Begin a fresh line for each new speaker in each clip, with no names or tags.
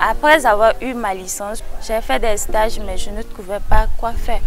Après avoir eu ma licence, j'ai fait des stages mais je ne trouvais pas quoi faire.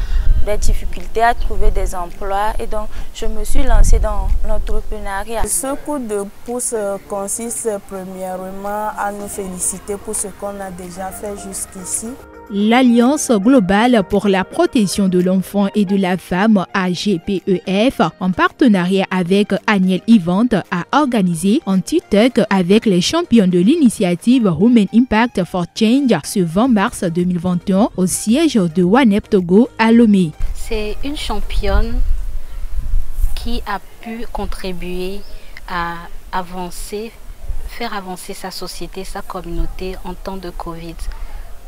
Des difficultés à trouver des emplois et donc je me suis lancée dans l'entrepreneuriat.
Ce coup de pouce consiste premièrement à nous féliciter pour ce qu'on a déjà fait jusqu'ici.
L'Alliance globale pour la protection de l'enfant et de la femme AGPEF, en partenariat avec Aniel Yvante, a organisé un TikTok avec les champions de l'initiative Women Impact for Change ce 20 mars 2021 au siège de WANEP Togo à Lomé.
C'est une championne qui a pu contribuer à faire avancer sa société, sa communauté en temps de Covid,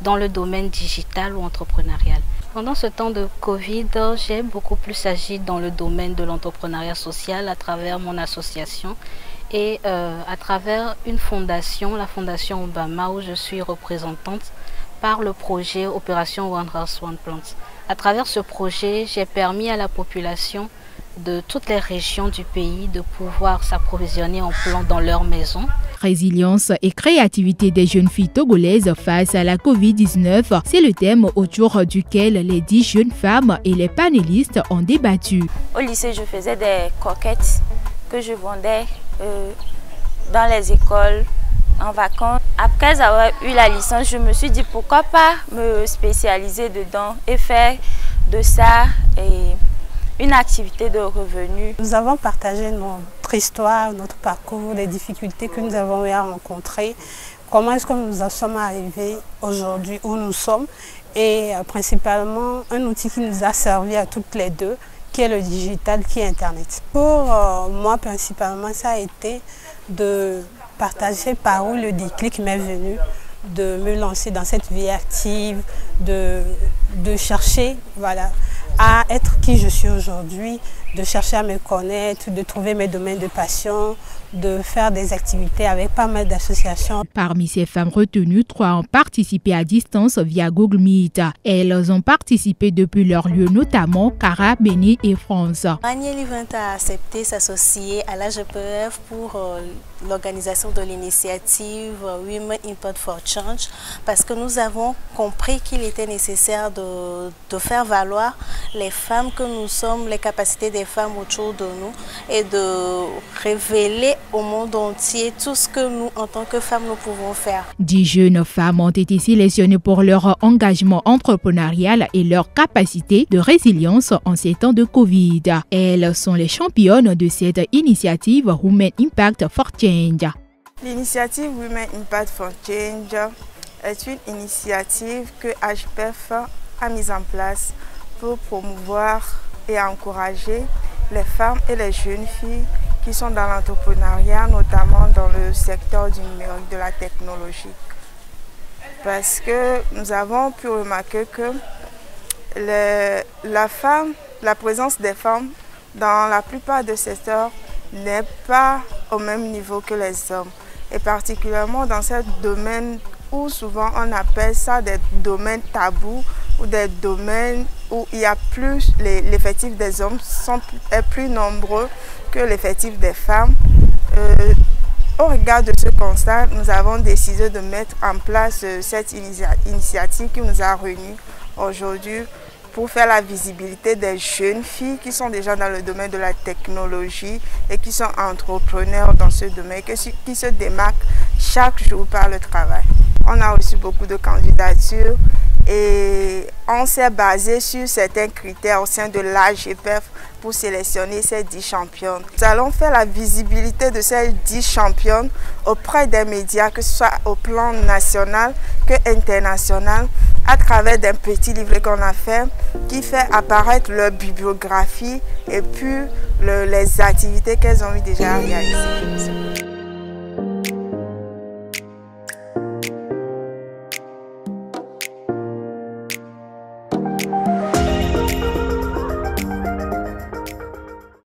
dans le domaine digital ou entrepreneurial. Pendant ce temps de Covid, j'ai beaucoup plus agi dans le domaine de l'entrepreneuriat social à travers mon association et à travers une fondation, la Fondation Obama, où je suis représentante par le projet Opération One House One Plant. À travers ce projet, j'ai permis à la population de toutes les régions du pays de pouvoir s'approvisionner en plants dans leur maison.
Résilience et créativité des jeunes filles togolaises face à la Covid-19, c'est le thème autour duquel les 10 jeunes femmes et les panélistes ont débattu.
Au lycée, je faisais des croquettes que je vendais dans les écoles, en vacances. Après avoir eu la licence, je me suis dit pourquoi pas me spécialiser dedans et faire de ça une activité de revenu.
Nous avons partagé notre histoire, notre parcours, les difficultés que nous avons eu à rencontrer, comment est-ce que nous en sommes arrivés aujourd'hui où nous sommes et principalement un outil qui nous a servi à toutes les deux, qui est le digital, qui est Internet. Pour moi, principalement, ça a été de partager par où le déclic m'est venu, de me lancer dans cette vie active, de chercher, voilà, à être qui je suis aujourd'hui, de chercher à me connaître, de trouver mes domaines de passion, de faire des activités avec pas mal d'associations.
Parmi ces femmes retenues, 3 ont participé à distance via Google Meet. Elles ont participé depuis leur lieu, notamment Cara, Béni et France.
Aniel Yvante a accepté s'associer à l'AGPEF pour l'organisation de l'initiative Women Impact for Change parce que nous avons compris qu'il était nécessaire de faire valoir les femmes que nous sommes, les capacités des femmes autour de nous et de révéler au monde entier tout ce que nous, en tant que femmes, nous pouvons faire. 10
jeunes femmes ont été sélectionnées pour leur engagement entrepreneurial et leur capacité de résilience en ces temps de Covid. Elles sont les championnes de cette initiative Women Impact for Change.
L'initiative Women Impact for Change est une initiative que AGPEF a mise en place pour promouvoir et encourager les femmes et les jeunes filles qui sont dans l'entrepreneuriat, notamment dans le secteur du numérique, de la technologie. Parce que nous avons pu remarquer que la présence des femmes dans la plupart des secteurs n'est pas au même niveau que les hommes. Et particulièrement dans ce domaine où souvent on appelle ça des domaines tabous ou des domaines où il y a plus, l'effectif des hommes est plus nombreux que l'effectif des femmes. Au regard de ce constat, nous avons décidé de mettre en place cette initiative qui nous a réunis aujourd'hui pour faire la visibilité des jeunes filles qui sont déjà dans le domaine de la technologie et qui sont entrepreneurs dans ce domaine, qui se démarquent chaque jour par le travail. On a reçu beaucoup de candidatures et on s'est basé sur certains critères au sein de l'AGPEF pour sélectionner ces 10 championnes. Nous allons faire la visibilité de ces 10 championnes auprès des médias, que ce soit au plan national que international, à travers d'un petit livret qu'on a fait qui fait apparaître leur bibliographie et puis les activités qu'elles ont eu déjà réalisées.